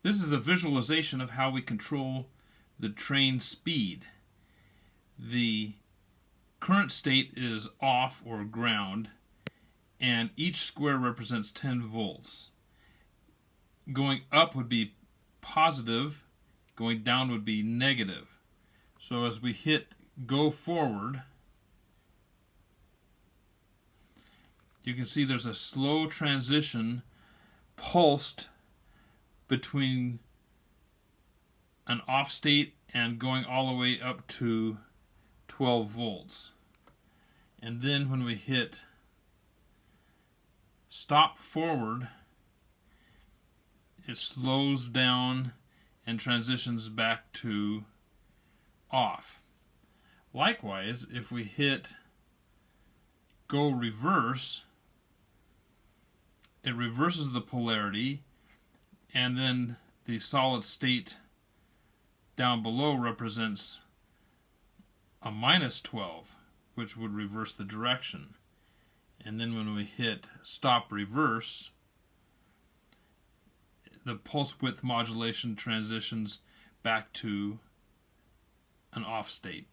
This is a visualization of how we control the train speed. The current state is off or ground, and each square represents 10 volts. Going up would be positive, going down would be negative. So as we hit go forward, you can see there's a slow transition pulsed between an off state and going all the way up to 12 volts. And then when we hit stop forward, it slows down and transitions back to off. Likewise, if we hit go reverse, it reverses the polarity, and then the solid state down below represents a -12, which would reverse the direction. And then when we hit stop reverse, the pulse width modulation transitions back to an off state.